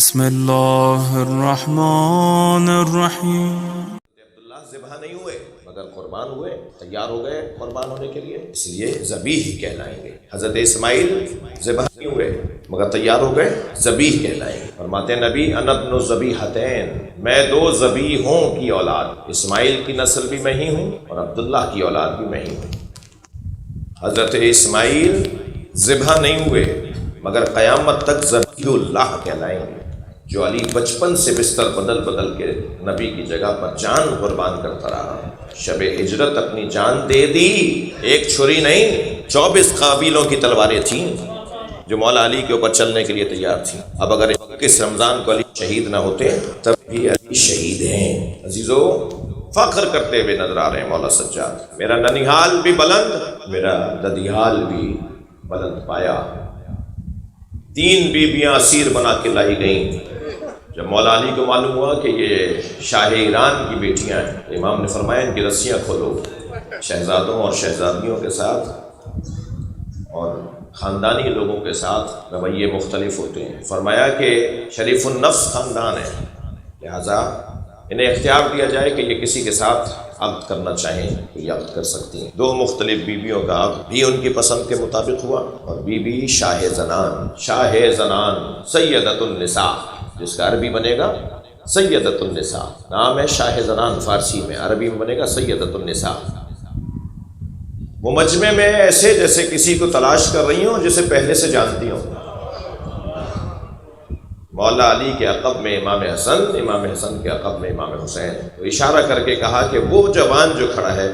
بسم اللہ الرحمن الرحیم۔ عبداللہ ذبح نہیں ہوئے مگر قربان ہوئے، تیار ہو گئے قربان ہونے کے لیے، اس لیے ذبیح کہلائیں گے۔ حضرت اسماعیل ذبح نہیں ہوئے مگر تیار ہو گئے، ذبیح کہلائیں گے۔ فرماتے ہیں نبی انا ابن ذبیحتین، میں دو ذبیحوں کی اولاد، اسماعیل کی نسل بھی میں ہی ہوں اور عبداللہ کی اولاد بھی میں ہی ہوں۔ حضرت اسماعیل ذبح نہیں ہوئے مگر قیامت تک ذبیح اللہ کہلائیں گے۔ جو علی بچپن سے بستر بدل بدل کے نبی کی جگہ پر جان قربان کرتا رہا، شب ہجرت اپنی جان دے دی، ایک چھری نہیں 24 قابیلوں کی تلواریں تھیں جو مولا علی کے اوپر چلنے کے لیے تیار تھیں۔ اب اگر اس رمضان کو علی شہید نہ ہوتے تب بھی علی شہید ہیں۔ عزیزو، فخر کرتے ہوئے نظر آ رہے ہیں مولا سجاد، میرا ننیحال بھی بلند، میرا ددیال بھی بلند پایا۔ 3 بیویاں اسیر بنا کے لائی گئیں۔ جب مولا علی کو معلوم ہوا کہ یہ شاہ ایران کی بیٹیاں ہیں، امام نے فرمایا ان کی رسیاں کھولو۔ شہزادوں اور شہزادیوں کے ساتھ اور خاندانی لوگوں کے ساتھ رویے مختلف ہوتے ہیں۔ فرمایا کہ شریف النفس خاندان ہے، لہذا انہیں اختیار دیا جائے کہ یہ کسی کے ساتھ عقد کرنا چاہیں تو یہ عقد کر سکتی ہیں۔ 2 مختلف بیویوں کا عقد بھی ان کی پسند کے مطابق ہوا، اور بیوی شاہ زنان، شاہ زنان سیدۃ النساء، جس کا عربی بنے گا سیدۃ النساء، نام ہے شاہ زنان فارسی میں، عربی میں بنے گا سیدۃ النساء۔ وہ مجمع میں ایسے جیسے کسی کو تلاش کر رہی ہوں جسے پہلے سے جانتی ہوں۔ مولا علی کے عقب میں امام حسن، امام حسن کے عقب میں امام حسین، تو اشارہ کر کے کہا کہ وہ جوان جو کھڑا ہے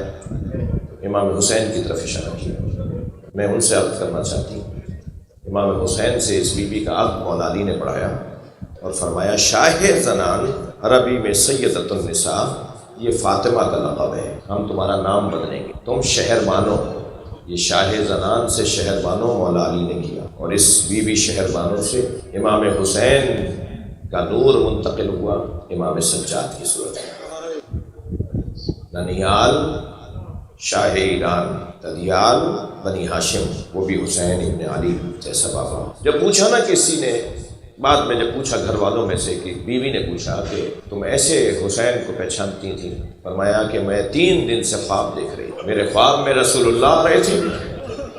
امام حسین کی طرف اشارہ کیا، میں ان سے عقد کرنا چاہتی ہوں۔ امام حسین سے اس بی بی کا عقد مولا علی نے پڑھایا اور فرمایا شاہ زنان عربی میں سیدۃ النساء، یہ فاطمہ کا لقب ہے، ہم تمہارا نام بدلیں گے، تم شہر بانو۔ یہ شاہ زنان سے شہر بانو مولا علی نے کیا، اور اس بی بی شہر بانو سے امام حسین کا نور منتقل ہوا امام سجاد کی صورت میں۔ ننیال شاہ ایران، ددیال بنی ہاشم، وہ بھی حسین ابن علی جیسا بابا۔ جب پوچھا نا کسی نے، بعد میں جب پوچھا گھر والوں میں سے کہ بیوی نے پوچھا کہ تم ایسے حسین کو پہچانتی تھی، فرمایا کہ میں 3 دن سے خواب دیکھ رہی، میرے خواب میں رسول اللہ آ رہے تھے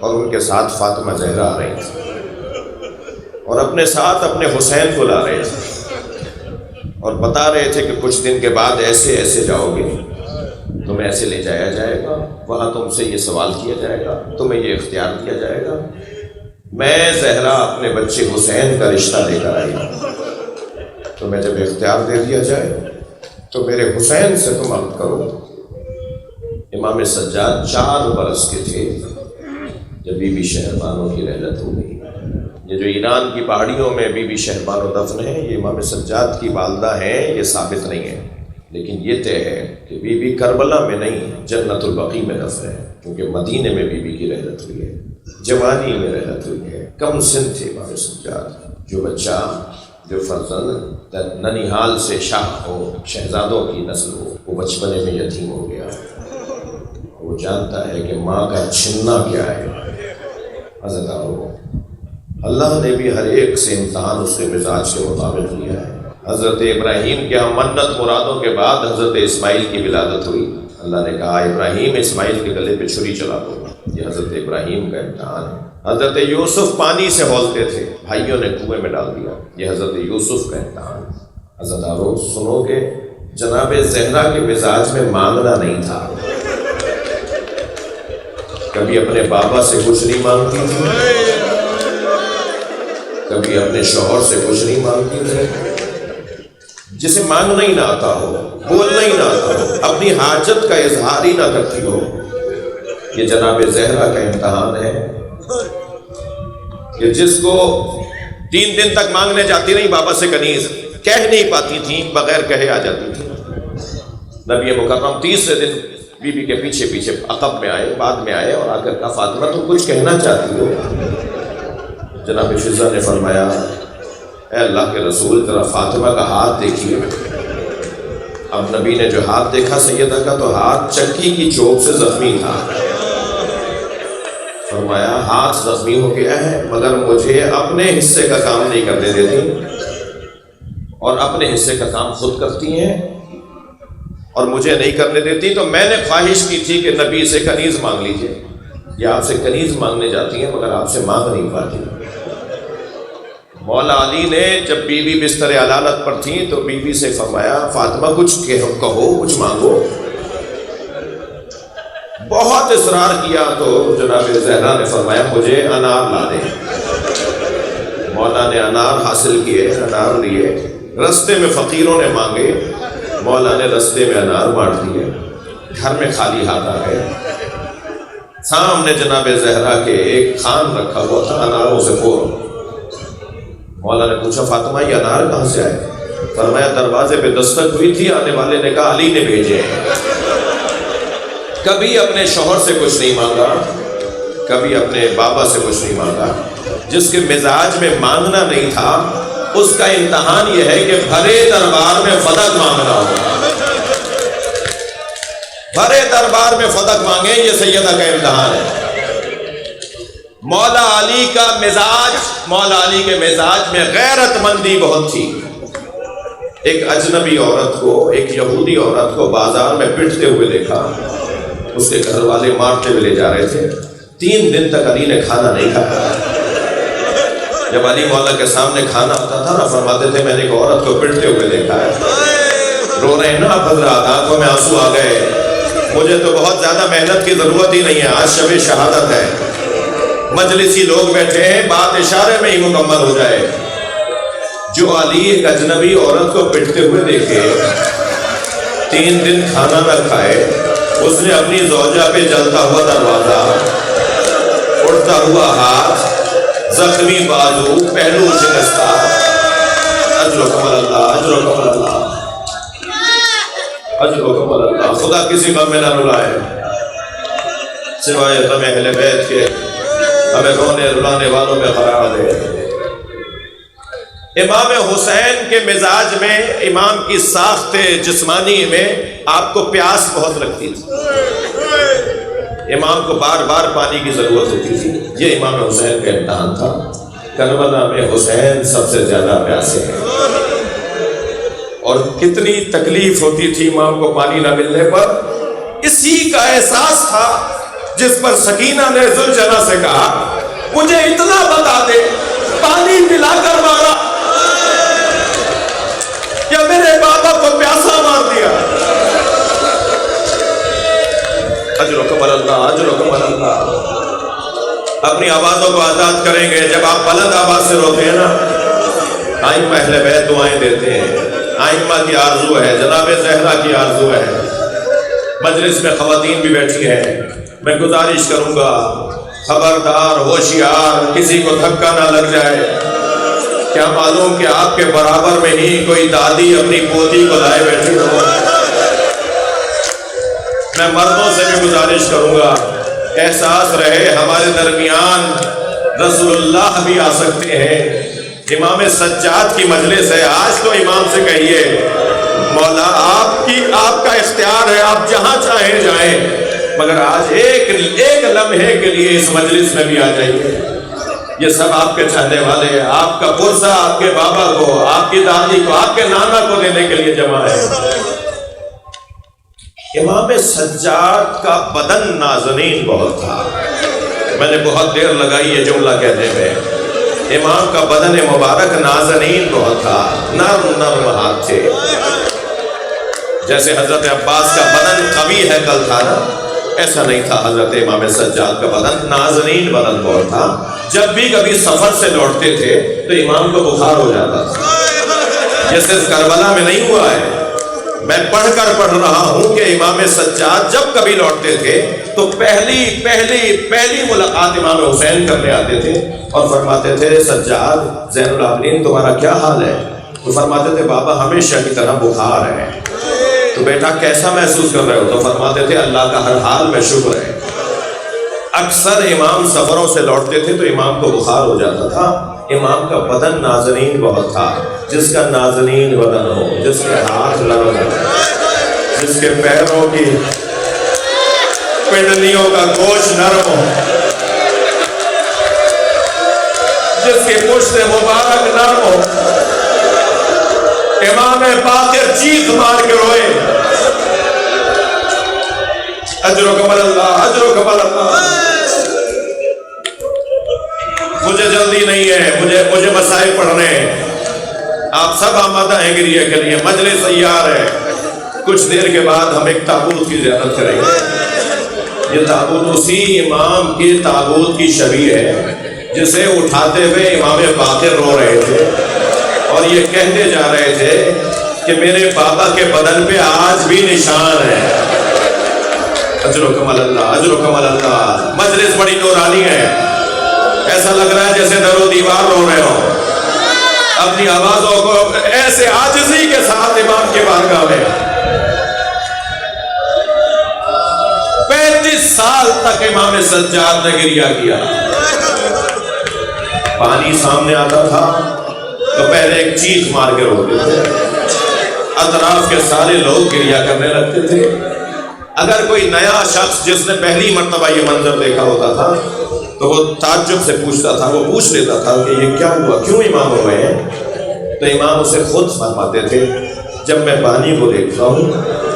اور ان کے ساتھ فاطمہ زہرا آ رہی تھی، اور اپنے ساتھ اپنے حسین کو لا رہے تھے، اور بتا رہے تھے کہ کچھ دن کے بعد ایسے ایسے جاؤ گے، تمہیں ایسے لے جایا جائے گا، وہاں تم سے یہ سوال کیا جائے گا، تمہیں یہ اختیار دیا جائے گا۔ میں زہرا اپنے بچے حسین کا رشتہ لے کر آئی ہوں، تمہیں جب اختیار دے دیا جائے تو میرے حسین سے تم عقد کرو۔ امام سجاد 4 برس کے تھے جب بی بی شہربانو کی رحلت ہو گئی۔ یہ جو ایران کی پہاڑیوں میں بی بی شہربانو دفن ہے، یہ امام سجاد کی والدہ ہیں، یہ ثابت نہیں ہے، لیکن یہ طے ہے کہ بی بی کربلا میں نہیں جنت البقیع میں دفن ہے، کیونکہ مدینے میں بی بی کی رحلت ہوئی ہے، جوانی میں رحلت ہوئی ہے۔ کم سن تھے امام سجاد۔ جو بچہ، جو فرزند ننیحال سے شاہ ہو، شہزادوں کی نسل ہو، وہ بچپنے میں یتیم ہو گیا، وہ جانتا ہے کہ ماں کا چھننا کیا ہے۔ عزیزانو، اللہ نے بھی ہر ایک سے امتحان اس کے مزاج کے مطابق لیا ہے۔ حضرت ابراہیم کے منت مرادوں کے بعد حضرت اسماعیل کی ولادت ہوئی، اللہ نے کہا ابراہیم اسماعیل کے گلے پہ چھری چلا دو، یہ حضرت ابراہیم کا امتحان ہے۔ حضرت یوسف پانی سے ہولتے تھے، بھائیوں نے کنویں میں ڈال دیا، یہ حضرت یوسف کا امتحان ہے۔ عزیزانو، سنو کہ جناب زہرا کے مزاج میں مانگنا نہیں تھا، کبھی اپنے بابا سے کچھ نہیں مانگتی تھی، کبھی اپنے شوہر سے کچھ نہیں مانگتی تھی۔ جسے مانگنا ہی نہ آتا ہو، بولنا ہی نہ آتا ہو، اپنی حاجت کا اظہار ہی نہ کرتی ہو، یہ جناب زہرا کا امتحان ہے کہ جس کو 3 دن تک مانگنے جاتی رہی بابا سے کنیز، کہہ نہیں پاتی تھی، بغیر کہے آ جاتی تھی۔ نبی مکرم 30 دن بی بی کے پیچھے پیچھے عقب میں آئے، بعد میں آئے، اور آ کر کہا فاطمہ تم کچھ کہنا چاہتی ہو؟ جناب فضا نے فرمایا اے اللہ کے رسول، ذرا فاطمہ کا ہاتھ دیکھیے۔ اب نبی نے جو ہاتھ دیکھا سیدہ کا، تو ہاتھ چکی کی چوک سے زخمی تھا۔ فرمایا ہاتھ زخمی ہو گیا ہے مگر مجھے اپنے حصے کا کام نہیں کرنے دیتی، اور اپنے حصے کا کام خود کرتی ہیں اور مجھے نہیں کرنے دیتی. تو میں نے خواہش کی تھی کہ نبی سے کنیز مانگ لیجیے. یہ آپ سے کنیز مانگنے جاتی ہیں مگر آپ سے مانگ نہیں پاتی. مولا علی نے جب بیوی بستر علالت پر تھیں تو بیوی سے فرمایا فاطمہ کچھ کہو, کچھ مانگو. بہت اصرار کیا تو جناب زہرا نے فرمایا مجھے انار لا دیں. مولا نے انار حاصل کیے, انار لیے. رستے میں فقیروں نے مانگے, مولا نے رستے میں انار بانٹ دیے. گھر میں خالی ہاتھ آ گئے. سامنے جناب زہرا کے ایک خان رکھا ہوا تھا اناروں سے پور. مولا نے پوچھا فاطمہ یہ انار کہاں سے آئے؟ فرمایا دروازے پہ دستک ہوئی تھی, آنے والے نے کہا علی نے بھیجے. کبھی اپنے شوہر سے کچھ نہیں مانگا, کبھی اپنے بابا سے کچھ نہیں مانگا. جس کے مزاج میں مانگنا نہیں تھا اس کا امتحان یہ ہے کہ بھرے دربار میں فدق مانگنا ہوگا. بھرے دربار میں فدق مانگیں, یہ سیدہ کا امتحان ہے. مولا علی کا مزاج, مولا علی کے مزاج میں غیرت مندی بہت تھی. ایک اجنبی عورت کو, ایک یہودی عورت کو بازار میں پٹتے ہوئے دیکھا. اس کے گھر والے مارتے ہوئے لے جا رہے تھے. 3 دن تک علی نے کھانا نہیں کھایا. جب علی مولا کے سامنے کھانا ہوتا تھا نا, فرماتے تھے میں نے ایک عورت کو پٹتے ہوئے دیکھا ہے. رو رہے ہیں نا حضرات, آنکھوں میں آنسو آ گئے. مجھے تو بہت زیادہ محنت کی ضرورت ہی نہیں ہے, آج شب شہادت ہے, مجلسی لوگ بیٹھے ہیں, بات اشارے میں ہی مکمل ہو جائے. جو علی ایک اجنبی عورت کو پٹتے ہوئے دیکھے, 3 دن کھانا نہ کھائے, اس نے اپنی زوجہ پہ جلتا ہوا دروازہ, اڑتا ہوا ہاتھ, زخمی بازو, پہلو شکستہ, اجرکم اللہ, اجرکم اللہ, اجرکم اللہ. خدا کسی غم میں نہ رلائے سوائے غم اہل بیت کے, ہمیں رونے رلانے والوں میں قرار دے. امام حسین کے مزاج میں, امام کی ساخت جسمانی میں آپ کو پیاس بہت لگتی تھی. امام کو بار بار پانی کی ضرورت ہوتی تھی. یہ امام حسین کا امتحان تھا. کربلا میں حسین سب سے زیادہ پیاسے ہیں. اور کتنی تکلیف ہوتی تھی امام کو پانی نہ ملنے پر. اسی کا احساس تھا جس پر سکینہ نے ذوالجلال سے کہا مجھے اتنا بتا دے, پانی پلا کر مارا یا میرے بابا کو پیاسا مار دیا. اجرکم اللہ, اجرکم اللہ. اپنی آوازوں کو آزاد کریں گے. جب آپ بلند آواز سے روتے ہیں نا, آئمہ اہل بیت دعائیں دیتے ہیں. آئمہ کی آرزو ہے, جناب زہرا کی آرزو ہے. مجلس میں خواتین بھی بیٹھی ہیں. میں گزارش کروں گا خبردار, ہوشیار, کسی کو دھکا نہ لگ جائے. کیا معلوم کہ آپ کے برابر میں ہی کوئی دادی اپنی پوتی کو لائے بیٹھی ہو. میں مردوں سے بھی گزارش کروں گا, احساس رہے ہمارے درمیان رسول اللہ بھی آ سکتے ہیں. امام سجاد کی مجلس ہے, آج تو امام سے کہیے مولا آپ کا اختیار ہے, آپ جہاں چاہیں جائیں, مگر آج ایک لمحے کے لیے اس مجلس میں بھی آ جائیے. یہ سب آپ کے چاہنے والے ہیں. آپ کا پرسہ آپ کے بابا کو, آپ کی دادی کو, آپ کے نانا کو دینے کے لیے جمع ہے. امام سجاد کا بدن نازنین بہت تھا. میں نے بہت دیر لگائی یہ جملہ کہنے میں. امام کا بدن مبارک نازنین بہت تھا, نرم نرم ہاتھ تھے. جیسے حضرت عباس کا بدن قوی ہے کل تھا نا, ایسا نہیں تھا حضرت امام سجاد کا بدن. نازنین بدن بہت تھا. جب بھی کبھی سفر سے لوٹتے تھے تو امام کو بخار ہو جاتا تھا. یہ صرف کربلا میں نہیں ہوا ہے, میں پڑھ رہا ہوں کہ امام سجاد جب کبھی لوٹتے تھے تو پہلی ملاقات امام حسین کرنے آتے تھے اور فرماتے تھے سجاد زین العابدین تمہارا کیا حال ہے؟ تو فرماتے تھے بابا ہمیشہ کی طرح بخار ہے. تو بیٹا کیسا محسوس کر رہے ہو؟ تو فرماتے تھے اللہ کا ہر حال میں شکر ہے. اکثر امام سفروں سے لوٹتے تھے تو امام کو بخار ہو جاتا تھا. امام کا بدن نازنین بہت تھا. جس کا نازنین بدن ہو, جس کے ہاتھ نرم ہو, جس کے پیروں کی پنڈلیوں کا گوشت نرم ہو, جس کی پشت مبارک نرم ہو, امام باقر چیخ مار کے روئے، اجرکم اللہ، اجرکم اللہ، مجھے جلدی نہیں ہے، مجھے مسائل پڑھنے ہیں، آپ سب آمادہ ہیں گریہ کے لیے، مجلس تیار ہے، کچھ دیر کے بعد ہم ایک تابوت کی زیارت کریں گے۔ یہ تابوت اسی امام کے تابوت کی شبیہ ہے جسے اٹھاتے ہوئے امام باقر رو رہے تھے اور یہ کہتے جا رہے تھے کہ میرے بابا کے بدن پہ آج بھی نشان ہے۔ اجرکم اللہ، اجرکم اللہ، مجلس بڑی نورانی ہے، ایسا لگ رہا ہے جیسے در و دیوار رو رہے ہوں، اپنی آوازوں کو ایسے عاجزی کے ساتھ امام کے بارگاہ میں 35 سال تک امام سجاد نے گریہ کیا۔ پانی سامنے آتا تھا تو پہلے ایک چیخ مار کے روتے تھے، اطراف کے سارے لوگ گریہ کرنے لگتے تھے۔ اگر کوئی نیا شخص جس نے پہلی مرتبہ یہ منظر دیکھا ہوتا تھا تو وہ تعجب سے پوچھتا تھا، وہ پوچھ لیتا تھا کہ یہ کیا ہوا، کیوں امام ہوئے ہیں؟ تو امام اسے خود فرماتے تھے، جب میں پانی کو دیکھتا ہوں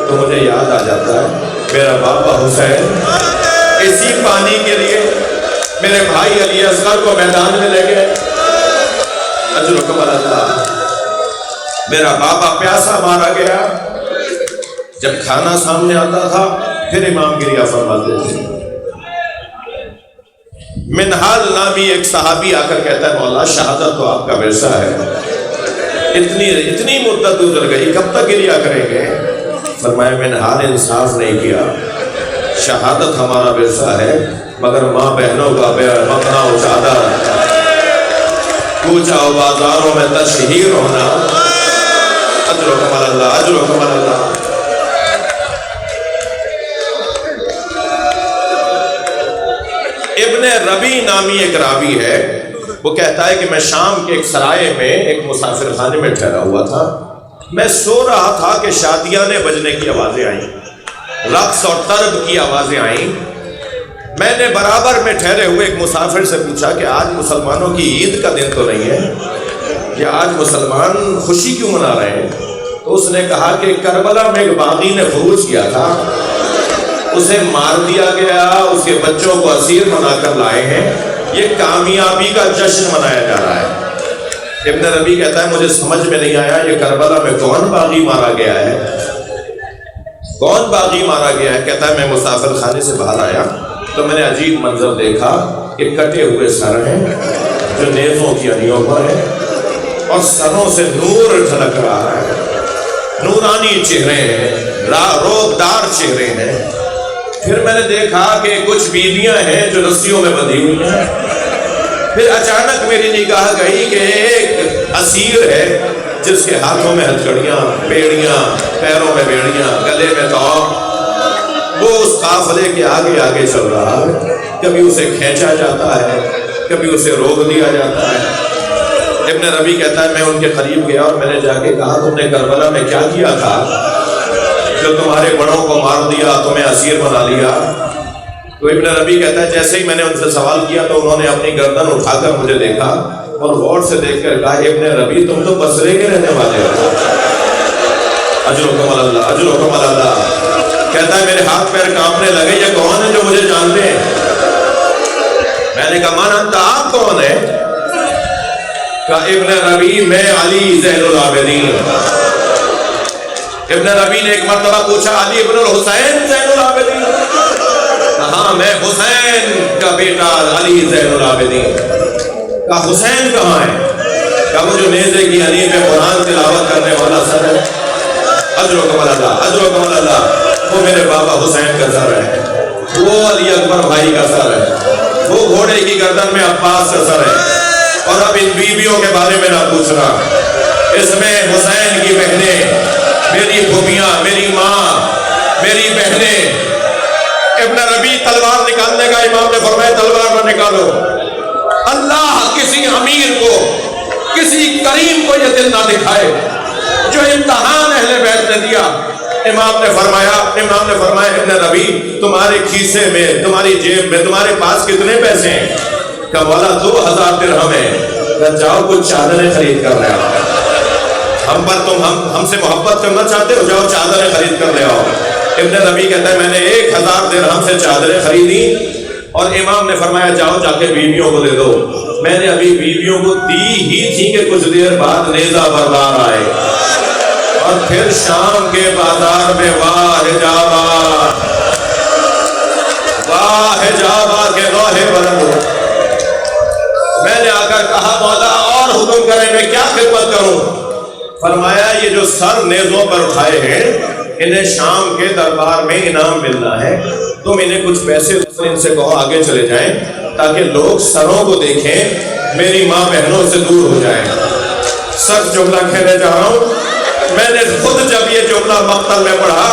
تو مجھے یاد آ جاتا ہے میرا بابا حسین اسی پانی کے لیے میرے بھائی علی اصغر کو میدان میں لے گئے۔ اجرکم اللہ، میرا بابا پیاسا مارا گیا۔ جب کھانا سامنے آتا تھا پھر امام گریہ فرماتے تھے۔ منہال نامی ایک صحابی آ کر کہتا ہے مولا شہادت تو آپ کا ورثہ ہے، اتنی مدت گزر گئی، کب تک گریہ کریں گے؟ فرمایا منہال انصاف نہیں کیا، شہادت ہمارا ورثہ ہے مگر ماں بہنوں کا مکنا و چادر، کوچہ و بازاروں میں تشہیر ہونا۔ اجرکم اللہ، اجرکم اللہ۔ ابن ربی نامی ایک راوی ہے، وہ کہتا ہے کہ میں شام کے ایک سرائے میں ایک مسافر خانے میں ٹھہرا ہوا تھا، میں سو رہا تھا کہ شادیانے بجنے کی آوازیں آئیں، رقص اور طرب کی آوازیں آئیں۔ میں نے برابر میں ٹھہرے ہوئے ایک مسافر سے پوچھا کہ آج مسلمانوں کی عید کا دن تو نہیں ہے، یا آج مسلمان خوشی کیوں منا رہے ہیں؟ تو اس نے کہا کہ کربلا میں ایک باغی نے خروج کیا تھا، اسے مار دیا گیا، اس کے بچوں کو اسیر بنا کر لائے ہیں، یہ کامیابی کا جشن منایا جا رہا ہے۔ ابن ربی کہتا ہے مجھے سمجھ میں نہیں آیا یہ کربلا میں کون باغی مارا گیا ہے، کون باغی مارا گیا ہے؟ کہتا ہے میں مسافر خانے سے باہر آیا تو میں نے عجیب منظر دیکھا کہ کٹے ہوئے سر ہیں جو نیزوں کی انیوں پر ہیں اور سروں سے نور جھلک رہا ہے، نورانی چہرے ہیں، روبدار چہرے ہیں۔ پھر میں نے دیکھا کہ کچھ بیویاں ہیں جو رسیوں میں بندھی ہوئی ہیں۔ پھر اچانک میری نگاہ گئی کہ ایک اسیر ہے جس کے ہاتھوں میں ہتھکڑیاں، بیڑیاں، پیروں میں بیڑیاں، گلے میں توق، وہ اس قافلے کے آگے آگے چل رہا ہے، کبھی اسے کھینچا جاتا ہے، کبھی اسے روک دیا جاتا ہے۔ ابن ربی کہتا ہے میں ان کے قریب گیا اور میں نے جا کے کہا تم نے کربلا میں کیا کیا تھا جو تمہارے بڑوں کو مار دیا، تمہیں اسیر بنا لیا؟ تو ابن ربی کہتا ہے جیسے ہی میں نے ان سے سوال کیا تو انہوں نے اپنی گردن اٹھا کر مجھے دیکھا اور غور سے دیکھ کر کہا ابن ربی تم تو بصرے کے رہنے والے ہو۔ اجرکم اللہ، اجرکم اللہ۔ کہتا ہے میرے ہاتھ پیر کانپنے لگے، یہ کون ہے جو مجھے جانتے ہیں؟ میں نے کہا من انت، آپ کون ہے؟ کہا ابن ربی میں علی زین العابدین۔ ابن ربی نے ایک مرتبہ پوچھا علی ابن الحسین زین العابدین؟ ہاں میں حسین کا بیٹا علی زین العابدین۔ کہا حسین کہاں ہے؟ کہا وہ جو نیزے کی علی میں قرآن تلاوت کرنے والا سر ہے۔ اجرکم اللہ، اجرکم اللہ۔ وہ میرے بابا حسین کا سر ہے، وہ علی اکبر بھائی کا سر ہے، وہ گھوڑے کی گردن میں عباس کا سر ہے۔ اور اب ان بیویوں کے بارے میں نہ پوچھنا، اس میں حسین کی بہنیں، میری پھوپھیاں، میری ماں، میری بہنیں۔ ابن ربی تلوار نکالنے کا امام نے فرمایا تلوار نہ نکالو، اللہ کسی امیر کو، کسی کریم کو یہ دل نہ دکھائے جو امتحان اہل بیت نے دیا۔ امام نے فرمایا ابن ربی تمہارے کھیسے میں، تمہاری جیب میں، تمہارے پاس کتنے پیسے ہیں؟ کہا والا 2000 درہم ہے۔ جاؤ کچھ چادریں خرید کر لے آؤ۔ ہم پر تم ہم سے محبت کرنا چاہتے ہو، جاؤ چادریں خرید کر لے آؤ۔ ابن ربیع کہتا ہے میں نے 1000 درہم سے چادریں خریدی اور امام نے فرمایا جاؤ جا کے بیویوں کو دے دو۔ میں نے ابھی بیویوں کو دی ہی تھی کہ کچھ دیر بعد نیزہ بردار آئے، اور پھر شام کے بازار میں واہ حجابہ کے لوہے بلند ہو۔ میں نے آ کر کہا مولا اور حکم کریں میں کیا خدمت کروں؟ فرمایا یہ جو سر نیزوں پر اٹھائے ہیں انہیں شام کے دربار میں انعام ملنا ہے، تم انہیں کچھ پیسے ان سے کہو آگے چلے جائیں تاکہ لوگ سروں کو دیکھیں، میری ماں بہنوں سے دور ہو جائیں۔ سچ جملہ کہنے جا رہا ہوں، میں نے خود جب یہ جملہ مقتل میں پڑھا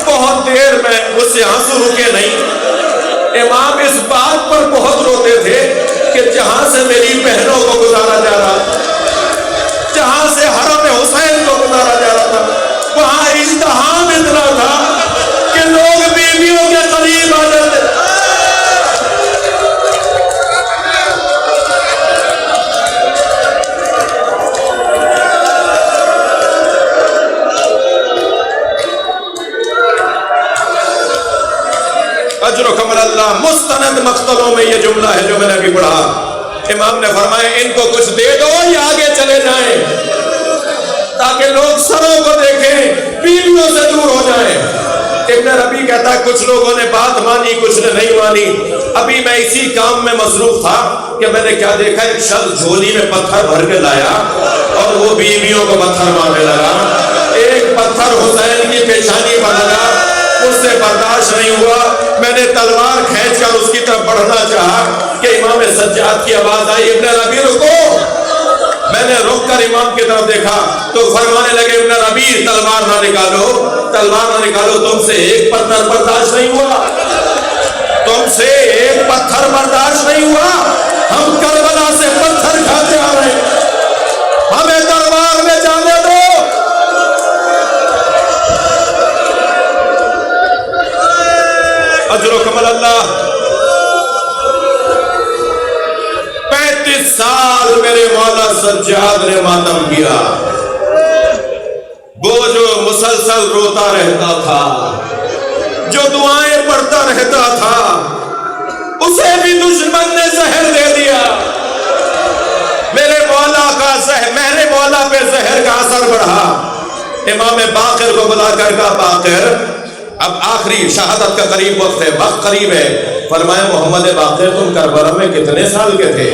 بہت دیر میں مجھ سے آنسو رکے نہیں۔ امام اس بات پر بہت روتے تھے کہ جہاں سے میری بہنوں کو گزارا جا رہا، جہاں سے حرم حسین کو گزارا جا رہا تھا، وہاں ازدحام اتنا تھا کہ لوگ بیویوں کے قریب آ جاتے۔ اجرکم اللہ، مستند مقتلوں میں یہ جملہ ہے جو میں نے ابھی پڑھا۔ امام نے فرمایا ان کو کچھ دے دو یا آگے چلے جائیں تاکہ لوگ سروں کو دیکھیں، بیویوں سے دور ہو جائیں۔ ابن ربیع کہتا ہے کچھ لوگوں نے بات مانی کچھ نے نہیں مانی۔ ابھی میں اسی کام میں مصروف تھا کہ میں نے کیا دیکھا، ایک شخص جھولی میں پتھر بھر کے لایا اور وہ بیویوں کو پتھر مارنے لگا۔ ایک پتھر حسین کی پیشانی پر لگا، اس سے برداشت نہیں ہوا، میں نے تلوار کھینچ کر اس کی طرف بڑھنا چاہا کہ امام سجاد کی آواز آئی ابن ربیع رکو۔ میں نے رک کر امام کی طرف دیکھا تو فرمانے لگے ابن ربیع تلوار نہ نکالو، تلوار نہ نکالو، تم سے ایک پتھر برداشت نہیں ہوا، تم سے ایک پتھر برداشت نہیں ہوا، ہم کربلا سے پتھر کھاتے آ رہے ہیں، ہمیں دربار میں جانے دو۔ اجرکم اللہ، 35 سال میرے مولا سجاد نے ماتم کیا، وہ جو مسلسل روتا رہتا تھا، جو دعائیں پڑھتا رہتا تھا، اسے بھی دشمن نے زہر دے دیا۔ میرے مولا کا زہر، میرے مولا پہ زہر کا اثر بڑھا۔ امام باقر کو بلا کر کہا باقر اب آخری شہادت کا قریب وقت ہے، وقت قریب ہے۔ فرمایا محمد باقر تم کربلا میں کتنے سال کے تھے؟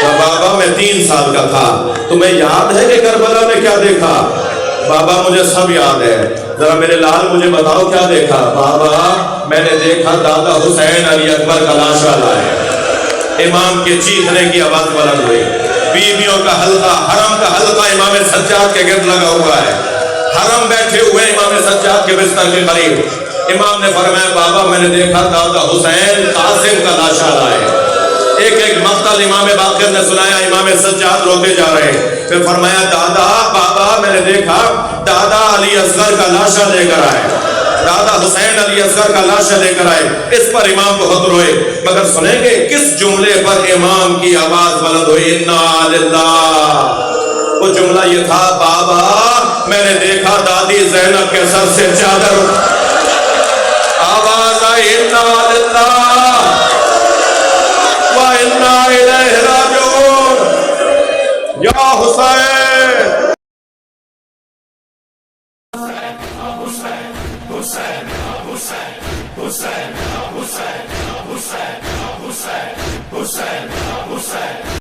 بابا میں 3 سال کا تھا۔ تمہیں یاد ہے کہ کربلا میں کیا دیکھا؟ بابا مجھے سب یاد ہے، ذرا میرے لال مجھے بتاؤ کیا دیکھا؟ بابا میں نے دیکھا دادا حسین علی اکبر کا لاشا لائے۔ امام کے چیخنے کی آواز بلند ہوئی، بیویوں کا حلقہ، حرم کا حلقہ امام سجاد کے گرد لگا ہوا ہے، حرم بیٹھے ہوئے امام سجاد کے بستر کے قریب۔ امام نے فرمایا بابا میں نے دیکھا دادا حسین قاسم کا لاشا لائے۔ ایک ایک مقتل امام باقر نے سنایا، امام سجاد روتے جا رہے ہیں۔ پھر فرمایا دادا بابا میں نے دیکھا دادا علی اصغر کا لاشا لے کر آئے، دادا حسین علی اصغر کا لاشا لے کر آئے۔ اس پر امام بہت روئے، مگر سنیں گے کس جملے پر امام کی آواز بلند ہوئی؟ انا للہ۔ وہ جملہ یہ تھا بابا میں نے دیکھا دادی زینب کے سر سے چادر، آواز آئی انا للہ وَإِنَّا إِلَيْهِ رَاجِعُونَ۔ یا حسین